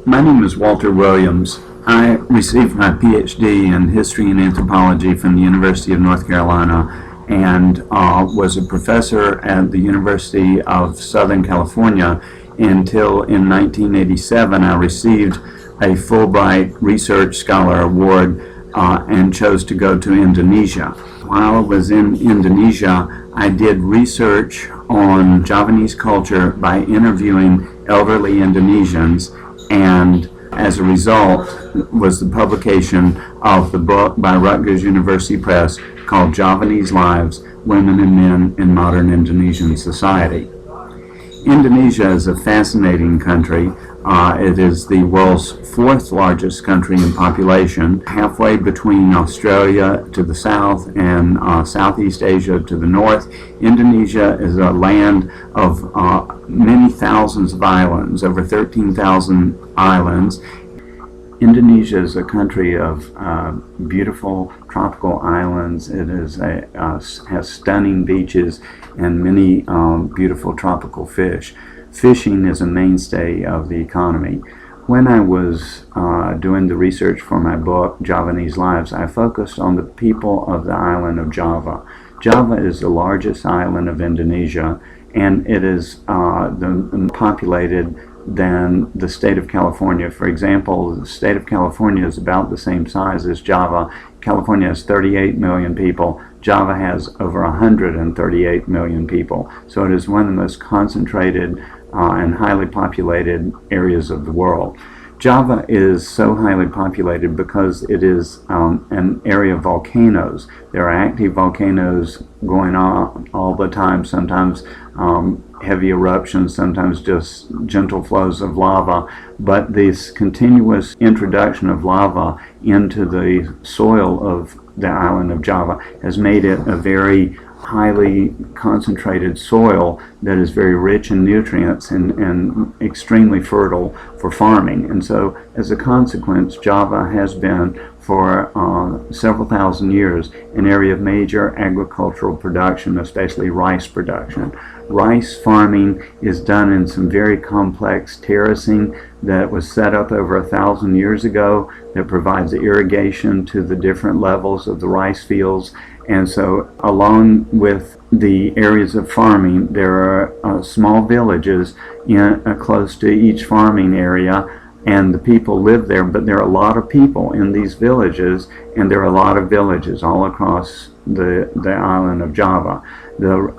My name is Walter Williams. I received my PhD in History and Anthropology from the University of North Carolina and was a professor at the University of Southern California until in 1987 I received a Fulbright Research Scholar Award and chose to go to Indonesia. While I was in Indonesia, I did research on Javanese culture by interviewing elderly Indonesians, and as a result was the publication of the book by Rutgers University Press called Javanese Lives, Women and Men in Modern Indonesian Society. Indonesia is a fascinating country. It is the world's fourth largest country in population, halfway between Australia to the south and Southeast Asia to the north. Indonesia is a land of many thousands of islands, over 13,000 islands. Indonesia is a country of beautiful tropical islands. It has stunning beaches and many beautiful tropical fish. Fishing is a mainstay of the economy. When I was doing the research for my book, Javanese Lives, I focused on the people of the island of Java. Java is the largest island of Indonesia, and it is populated than the state of California. For example, the state of California is about the same size as Java. California has 38 million people. Java has over 138 million people. So it is one of the most concentrated and highly populated areas of the world. Java is so highly populated because it is an area of volcanoes. There are active volcanoes going on all the time, sometimes heavy eruptions, sometimes just gentle flows of lava. But this continuous introduction of lava into the soil of the island of Java has made it a very highly concentrated soil that is very rich in nutrients and extremely fertile for farming. And so as a consequence, Java has been for several thousand years an area of major agricultural production, especially rice production. Rice farming is done in some very complex terracing that was set up over 1,000 years ago that provides irrigation to the different levels of the rice fields. And so along with the areas of farming, there are small villages close to each farming area, and the people live there, but there are a lot of people in these villages, and there are a lot of villages all across the island of Java. The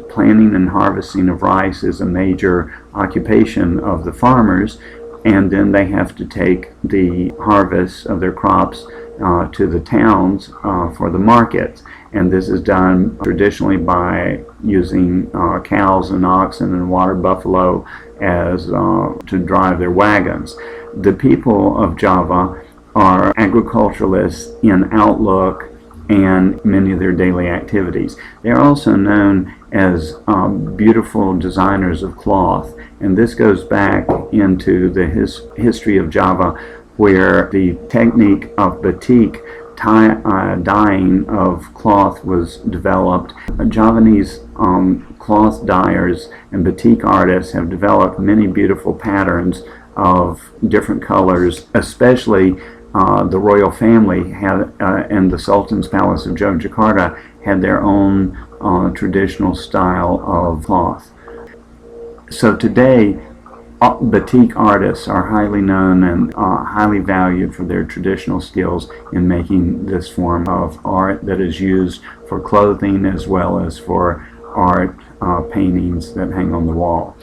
planting and harvesting of rice is a major occupation of the farmers, and then they have to take the harvest of their crops to the towns for the markets. And this is done traditionally by using cows and oxen and water buffalo as to drive their wagons. The people of Java are agriculturalists in outlook and many of their daily activities. They are also known as beautiful designers of cloth, and this goes back into the history of Java, where the technique of batik, dyeing of cloth, was developed. Javanese cloth dyers and batik artists have developed many beautiful patterns of different colors, especially the royal family had, and the Sultan's Palace of Yogyakarta had their own traditional style of cloth. So today, batik artists are highly known and highly valued for their traditional skills in making this form of art that is used for clothing as well as for art paintings that hang on the wall.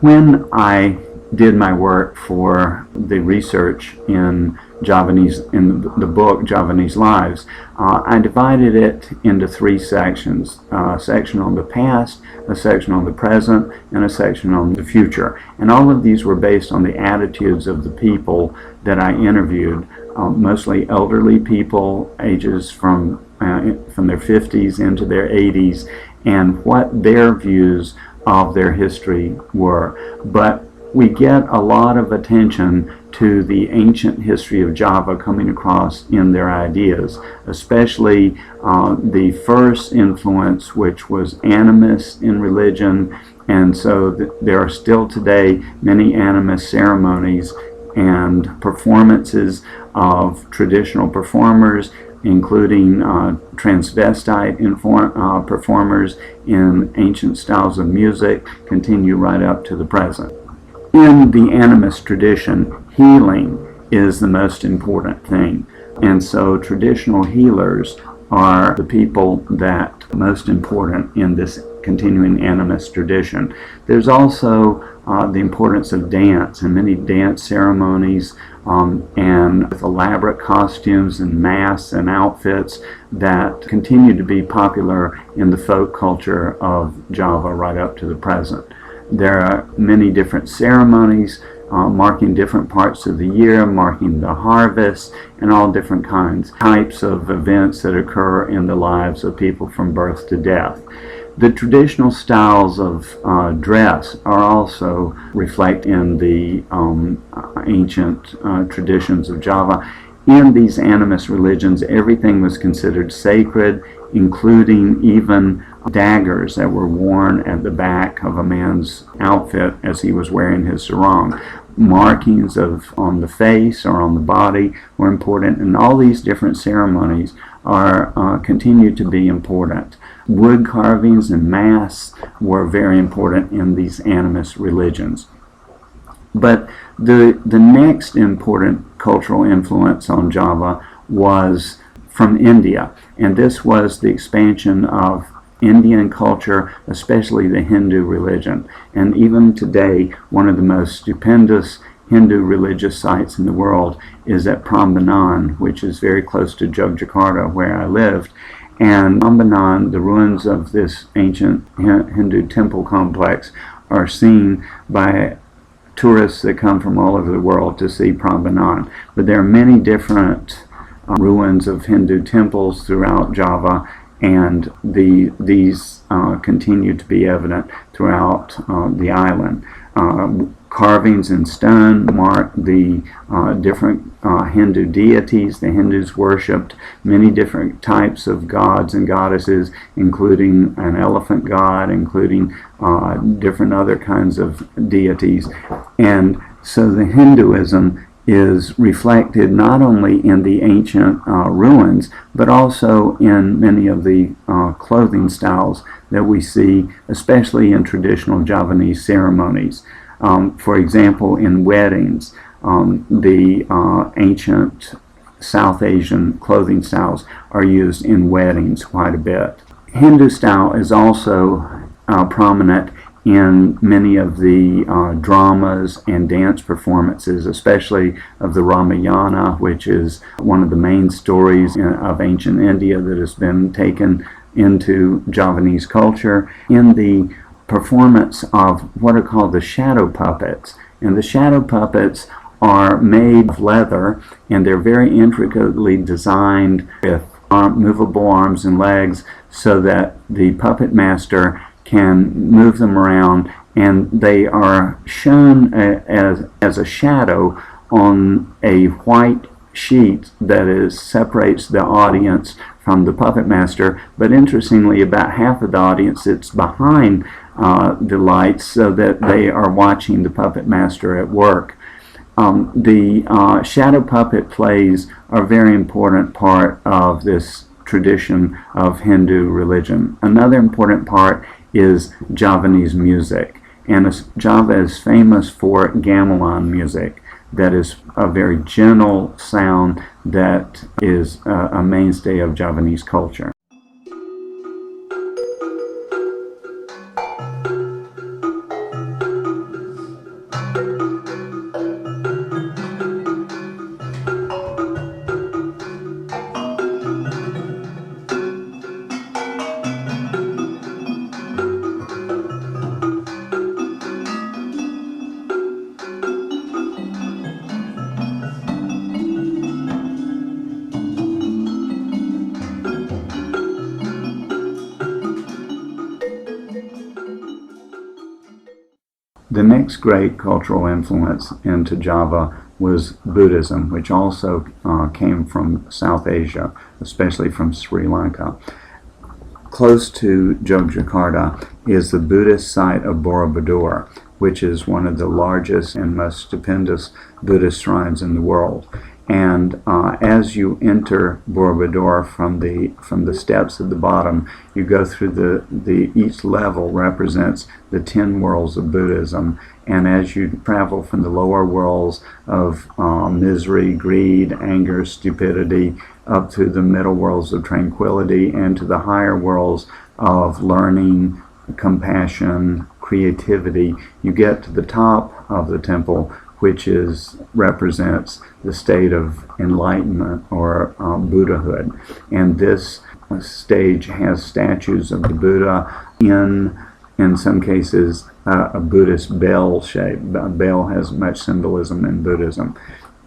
When I did my work for the research in Javanese, in the book Javanese Lives, I divided it into three sections: a section on the past, a section on the present, and a section on the future. And all of these were based on the attitudes of the people that I interviewed, mostly elderly people, ages from their 50s into their 80s, and what their views of their history were. But we get a lot of attention to the ancient history of Java coming across in their ideas, especially the first influence, which was animist in religion And so there are still today many animist ceremonies and performances of traditional performers, including transvestite performers in ancient styles of music, continue right up to the present. In the animist tradition, healing is the most important thing. And so traditional healers are the people that are most important in this continuing animist tradition. There's also the importance of dance and many dance ceremonies and with elaborate costumes and masks and outfits that continue to be popular in the folk culture of Java right up to the present. There are many different ceremonies marking different parts of the year, marking the harvest, and all different types of events that occur in the lives of people from birth to death. The traditional styles of dress are also reflected in the ancient traditions of Java. In these animist religions, everything was considered sacred, including even daggers that were worn at the back of a man's outfit as he was wearing his sarong. Markings on the face or on the body were important, and all these different ceremonies continue to be important. Wood carvings and masks were very important in these animist religions. But the next important cultural influence on Java was from India, and this was the expansion of Indian culture, especially the Hindu religion. And even today, one of the most stupendous Hindu religious sites in the world is at Prambanan, which is very close to Yogyakarta, where I lived. And Prambanan, the ruins of this ancient Hindu temple complex, are seen by tourists that come from all over the world to see Prambanan. But there are many different ruins of Hindu temples throughout Java, and these continue to be evident throughout the island. Carvings in stone mark the different Hindu deities. The Hindus worshipped many different types of gods and goddesses, including an elephant god, including different other kinds of deities. And so the Hinduism is reflected not only in the ancient ruins, but also in many of the clothing styles that we see, especially in traditional Javanese ceremonies. For example, in weddings, the ancient South Asian clothing styles are used in weddings quite a bit. Hindu style is also prominent in many of the dramas and dance performances, especially of the Ramayana, which is one of the main stories of ancient India that has been taken into Javanese culture, in the performance of what are called the shadow puppets. And the shadow puppets are made of leather, and they're very intricately designed with movable arms and legs so that the puppet master can move them around, and they are shown as a shadow on a white sheet that separates the audience from the puppet master. But interestingly, about half of the audience sits behind the lights so that they are watching the puppet master at work. The shadow puppet plays are a very important part of this tradition of Hindu religion. Another important part is Javanese music, and Java is famous for gamelan music. That is a very gentle sound that is a mainstay of Javanese culture. The next great cultural influence into Java was Buddhism, which also came from South Asia, especially from Sri Lanka. Close to Yogyakarta is the Buddhist site of Borobudur, which is one of the largest and most stupendous Buddhist shrines in the world. And as you enter Borobudur from the steps at the bottom, you go through each level represents the 10 worlds of Buddhism. And as you travel from the lower worlds of misery, greed, anger, stupidity, up to the middle worlds of tranquility, and to the higher worlds of learning, compassion, creativity, you get to the top of the temple, which represents the state of enlightenment or Buddhahood. And this stage has statues of the Buddha in some cases, a Buddhist bell shape. A bell has much symbolism in Buddhism.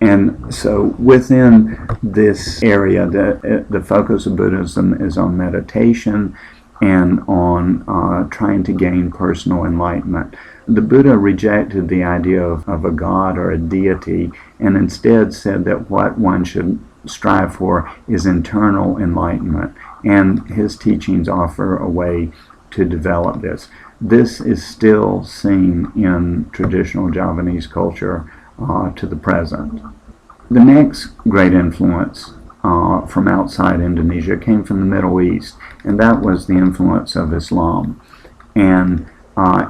And so within this area, the focus of Buddhism is on meditation and on trying to gain personal enlightenment. The Buddha rejected the idea of a god or a deity, and instead said that what one should strive for is internal enlightenment, and his teachings offer a way to develop this. This is still seen in traditional Javanese culture to the present. The next great influence from outside Indonesia came from the Middle East, and that was the influence of Islam. And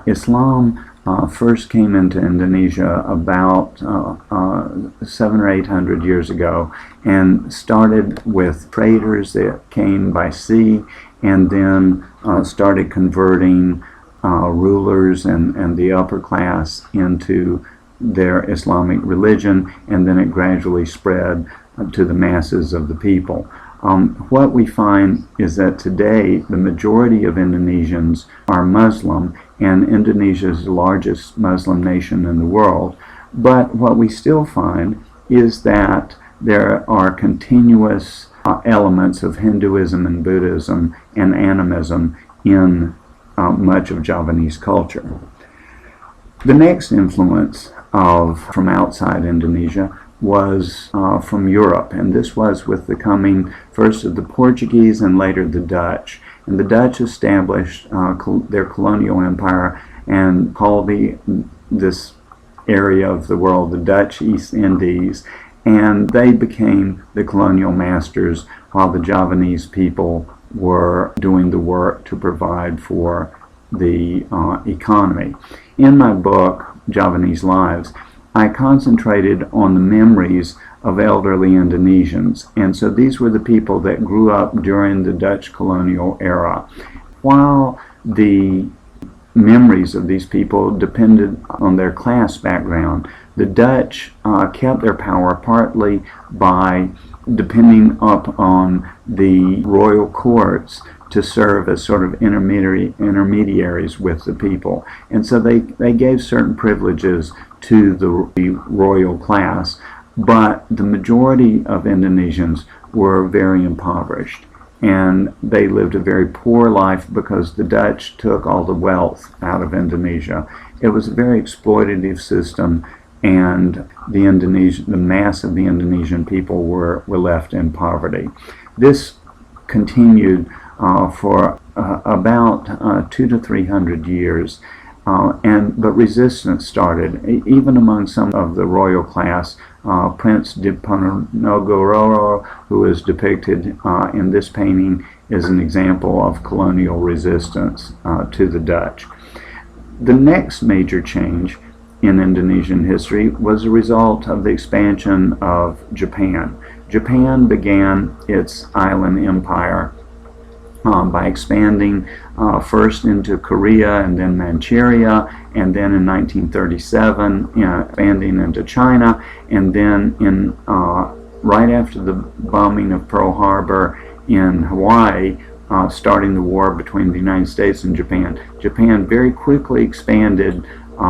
Islam first came into Indonesia about 700 or 800 years ago, and started with traders that came by sea, and then started converting rulers and the upper class into their Islamic religion, and then it gradually spread to the masses of the people. What we find is that today the majority of Indonesians are Muslim, and Indonesia is the largest Muslim nation in the world. But what we still find is that there are continuous elements of Hinduism and Buddhism and animism in much of Javanese culture. The next influence from outside Indonesia was from Europe, and this was with the coming first of the Portuguese and later the Dutch. And the Dutch established their colonial empire and called this area of the world the Dutch East Indies, and they became the colonial masters while the Javanese people were doing the work to provide for the economy. In my book, Javanese Lives, I concentrated on the memories of elderly Indonesians, and so these were the people that grew up during the Dutch colonial era. While the memories of these people depended on their class background, the Dutch kept their power partly by depending upon the royal courts to serve as sort of intermediaries with the people. And so they gave certain privileges to the royal class, but the majority of Indonesians were very impoverished, and they lived a very poor life because the Dutch took all the wealth out of Indonesia. It was a very exploitative system, and the mass of the Indonesian people were left in poverty. This continued for about 200 to 300 years, but resistance started, even among some of the royal class. Prince Diponegoro, who is depicted in this painting, is an example of colonial resistance to the Dutch. The next major change in Indonesian history was a result of the expansion of Japan. Japan began its island empire by expanding first into Korea and then Manchuria, and then in 1937 expanding into China, and then right after the bombing of Pearl Harbor in Hawaii, starting the war between the United States and Japan. Japan very quickly expanded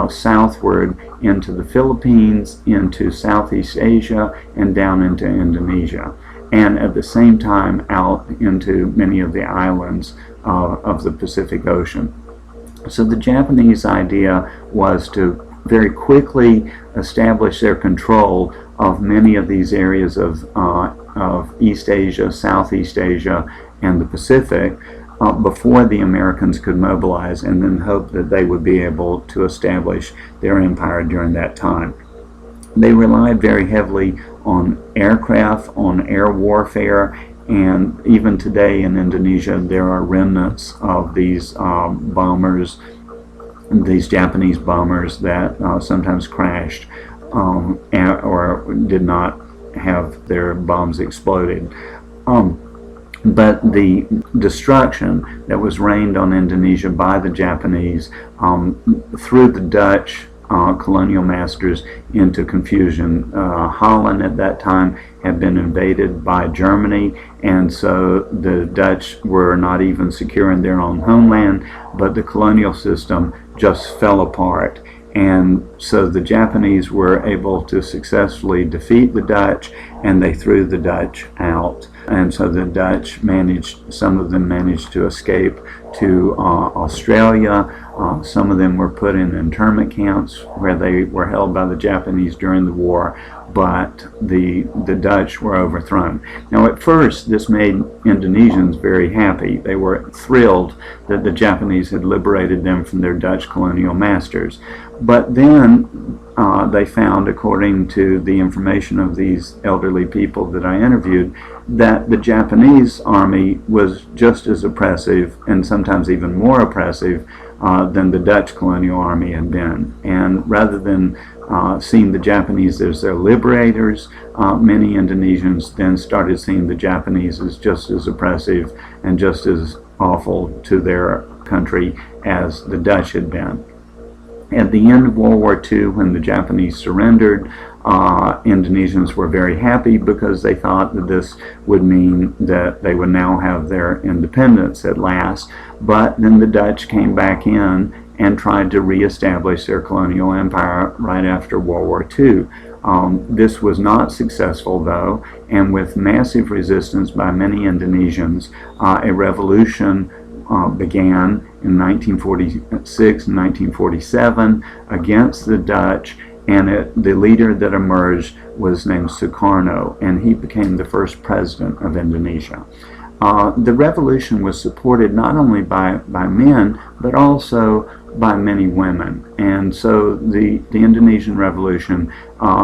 southward into the Philippines, into Southeast Asia, and down into Indonesia, and at the same time out into many of the islands of the Pacific Ocean. So the Japanese idea was to very quickly establish their control of many of these areas of East Asia, Southeast Asia, and the Pacific, before the Americans could mobilize, and then hope that they would be able to establish their empire during that time. They relied very heavily on aircraft, on air warfare, and even today in Indonesia there are remnants of these bombers, these Japanese bombers that sometimes crashed or did not have their bombs exploded. But the destruction that was rained on Indonesia by the Japanese threw the Dutch colonial masters into confusion. Holland at that time had been invaded by Germany, and so the Dutch were not even secure in their own homeland, but the colonial system just fell apart. And so the Japanese were able to successfully defeat the Dutch, and they threw the Dutch out. And so the Dutch managed, some of them managed to escape to Australia. Some of them were put in internment camps where they were held by the Japanese during the war, but the Dutch were overthrown. Now at first this made Indonesians very happy. They were thrilled that the Japanese had liberated them from their Dutch colonial masters. But then they found, according to the information of these elderly people that I interviewed, that the Japanese army was just as oppressive, and sometimes even more oppressive, than the Dutch colonial army had been. And rather than seeing the Japanese as their liberators, many Indonesians then started seeing the Japanese as just as oppressive and just as awful to their country as the Dutch had been. At the end of World War II, when the Japanese surrendered, Indonesians were very happy because they thought that this would mean that they would now have their independence at last. But then the Dutch came back in and tried to reestablish their colonial empire right after World War II. This was not successful, though, and with massive resistance by many Indonesians, a revolution began in 1946 and 1947 against the Dutch, and the leader that emerged was named Sukarno, and he became the first president of Indonesia. The revolution was supported not only by men, but also by many women. And so the Indonesian Revolution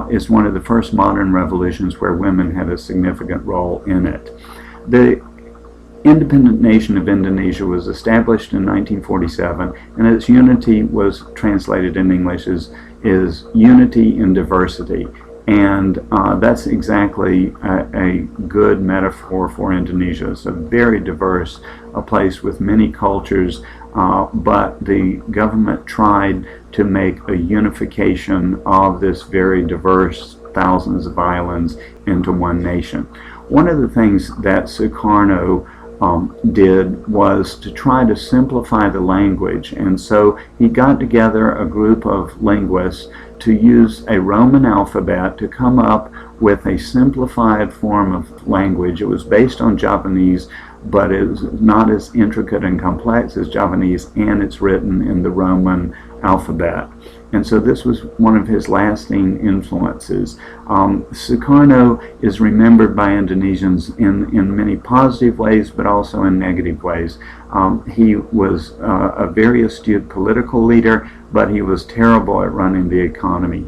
is one of the first modern revolutions where women had a significant role in it. The independent nation of Indonesia was established in 1947, and its unity was translated in English as unity in diversity. And that's exactly a good metaphor for Indonesia. It's a very diverse place with many cultures, but the government tried to make a unification of this very diverse thousands of islands into one nation. One of the things that Sukarno did was to try to simplify the language, and so he got together a group of linguists to use a Roman alphabet to come up with a simplified form of language. It was based on Javanese, but it was not as intricate and complex as Javanese, and it's written in the Roman alphabet. And so this was one of his lasting influences. Sukarno is remembered by Indonesians in many positive ways, but also in negative ways. He was a very astute political leader, but he was terrible at running the economy.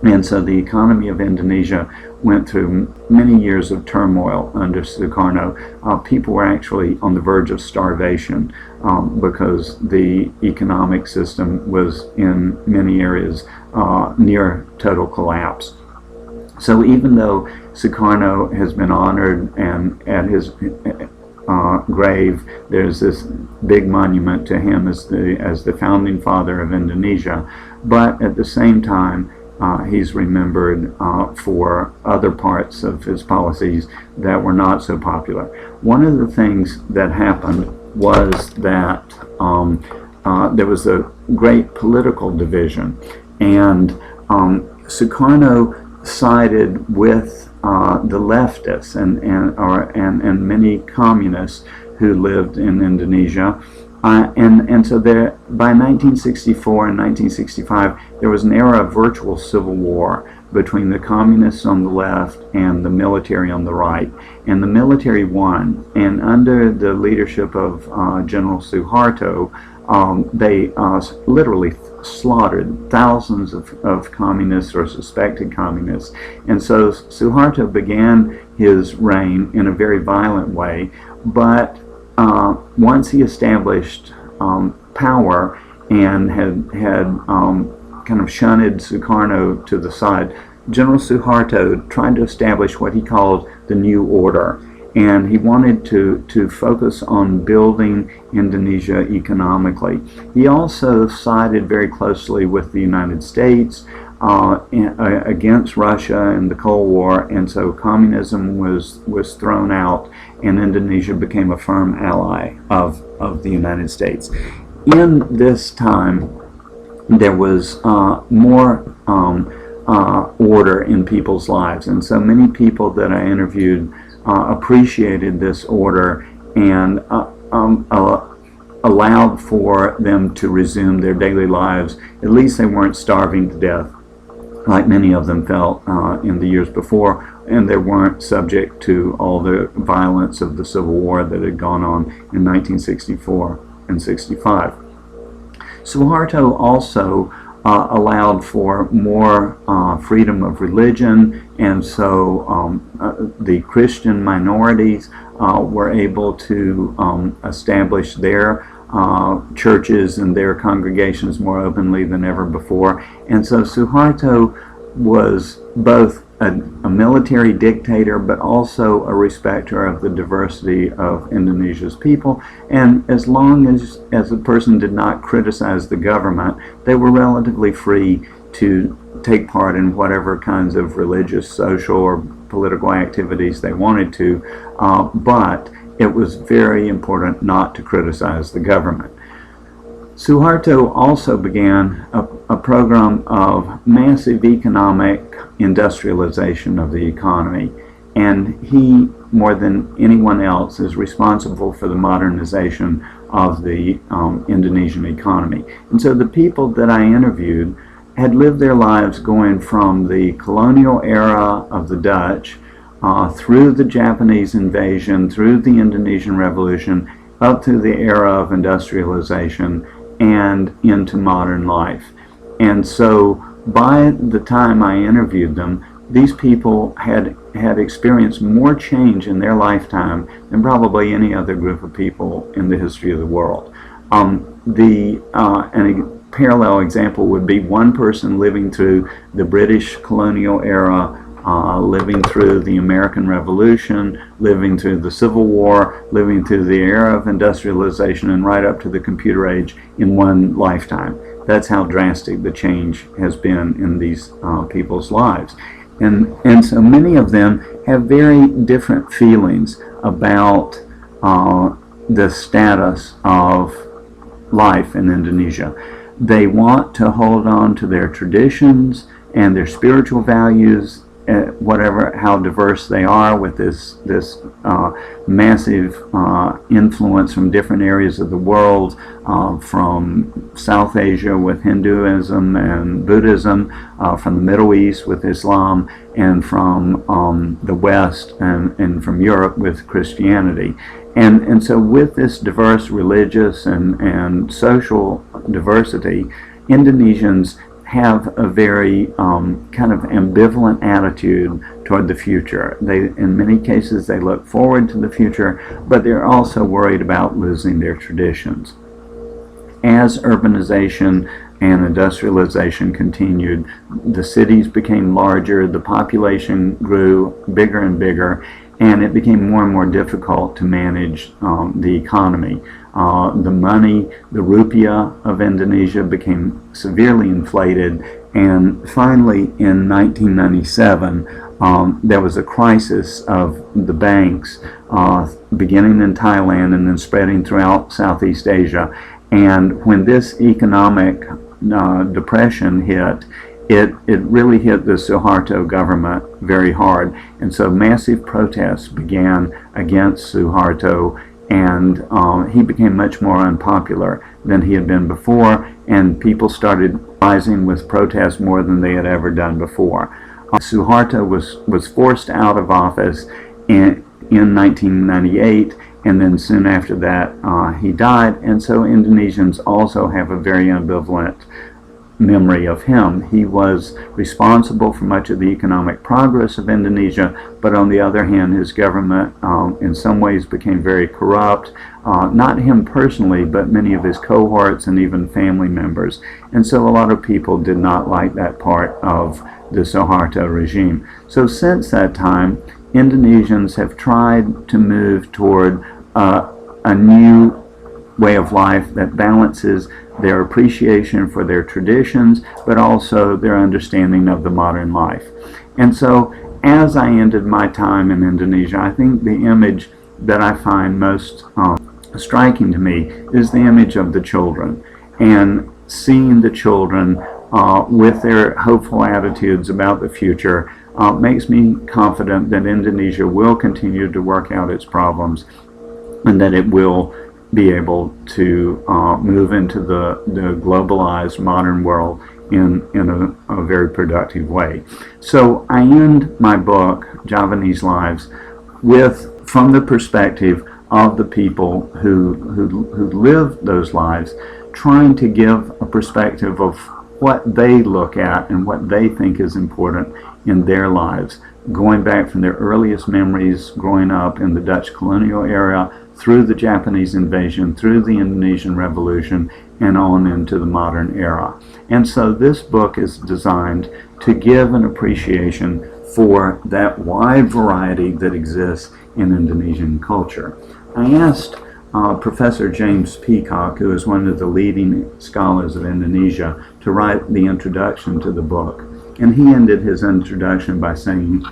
And so the economy of Indonesia went through many years of turmoil under Sukarno. People were actually on the verge of starvation because the economic system was in many areas near total collapse. So even though Sukarno has been honored, and at his grave there's this big monument to him as the founding father of Indonesia, but at the same time he's remembered for other parts of his policies that were not so popular. One of the things that happened was that there was a great political division, and Sukarno sided with the leftists and many communists who lived in Indonesia. And so there, by 1964 and 1965, there was an era of virtual civil war between the communists on the left and the military on the right. And the military won. And under the leadership of General Suharto, they literally slaughtered thousands of communists or suspected communists. And so Suharto began his reign in a very violent way, but once he established power and had kind of shunted Sukarno to the side, General Suharto tried to establish what he called the New Order. And he wanted to focus on building Indonesia economically. He also sided very closely with the United States against Russia in the Cold War, and so communism was thrown out, and Indonesia became a firm ally of the United States. In this time, there was more order in people's lives, and so many people that I interviewed appreciated this order and allowed for them to resume their daily lives. At least they weren't starving to death like many of them felt in the years before, and they weren't subject to all the violence of the Civil War that had gone on in 1964 and 65. Suharto also allowed for more freedom of religion, and so the Christian minorities were able to establish their churches and their congregations more openly than ever before. And so Suharto was both a military dictator, but also a respecter of the diversity of Indonesia's people. And as long as a person did not criticize the government, they were relatively free to take part in whatever kinds of religious, social, or political activities they wanted to, but it was very important not to criticize the government. Suharto also began a program of massive economic industrialization of the economy, and he, more than anyone else, is responsible for the modernization of the Indonesian economy. And so the people that I interviewed had lived their lives going from the colonial era of the Dutch through the Japanese invasion, through the Indonesian Revolution, up to the era of industrialization and into modern life. And so by the time I interviewed them, these people had experienced more change in their lifetime than probably any other group of people in the history of the world. A parallel example would be one person living through the British colonial era, living through the American Revolution, living through the Civil War, living through the era of industrialization, and right up to the computer age in one lifetime. That's how drastic the change has been in these people's lives. And so many of them have very different feelings about the status of life in Indonesia. They want to hold on to their traditions and their spiritual values, whatever, how diverse they are, with this massive influence from different areas of the world, from South Asia with Hinduism and Buddhism, from the Middle East with Islam, and from the West and from Europe with Christianity. And so with this diverse religious and social diversity, Indonesians have a very kind of ambivalent attitude toward the future. In many cases, they look forward to the future, but they're also worried about losing their traditions. As urbanization and industrialization continued, the cities became larger, the population grew bigger and bigger, and it became more and more difficult to manage the economy. The money, the rupiah of Indonesia, became severely inflated, and finally in 1997 there was a crisis of the banks beginning in Thailand and then spreading throughout Southeast Asia. And when this economic depression hit, it really hit the Suharto government very hard, and so massive protests began against Suharto, and he became much more unpopular than he had been before, and people started rising with protests more than they had ever done before. Suharto was forced out of office in 1998, and then soon after that he died, and so Indonesians also have a very ambivalent memory of him. He was responsible for much of the economic progress of Indonesia, but on the other hand, his government in some ways became very corrupt. Not him personally, but many of his cohorts and even family members. And so a lot of people did not like that part of the Suharto regime. So since that time, Indonesians have tried to move toward a new way of life that balances their appreciation for their traditions, but also their understanding of the modern life. And so, as I ended my time in Indonesia, I think the image that I find most striking to me is the image of the children, and seeing the children with their hopeful attitudes about the future makes me confident that Indonesia will continue to work out its problems, and that it will be able to move into the globalized modern world in a very productive way. So I end my book, Javanese Lives, from the perspective of the people who live those lives, trying to give a perspective of what they look at and what they think is important in their lives, going back from their earliest memories growing up in the Dutch colonial era, through the Japanese invasion, through the Indonesian Revolution, and on into the modern era. And so this book is designed to give an appreciation for that wide variety that exists in Indonesian culture. I asked Professor James Peacock, who is one of the leading scholars of Indonesia, to write the introduction to the book. And he ended his introduction by saying,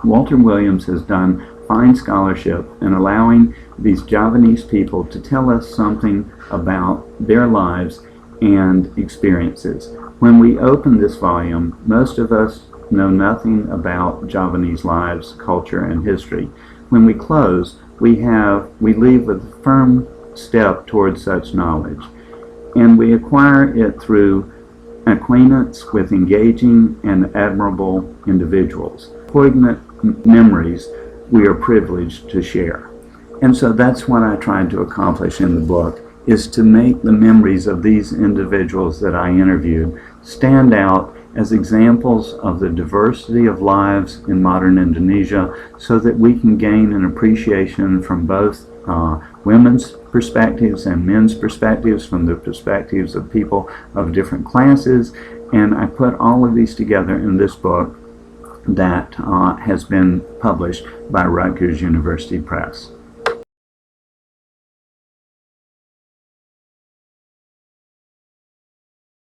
Walter Williams has done fine scholarship in allowing these Javanese people to tell us something about their lives and experiences. When we open this volume, most of us know nothing about Javanese lives, culture, and history. When we close, we leave with a firm step towards such knowledge, and we acquire it through acquaintance with engaging and admirable individuals, poignant memories we are privileged to share. And so that's what I tried to accomplish in the book, is to make the memories of these individuals that I interviewed stand out as examples of the diversity of lives in modern Indonesia, so that we can gain an appreciation from both women's perspectives and men's perspectives, from the perspectives of people of different classes. And I put all of these together in this book that has been published by Rutgers University Press.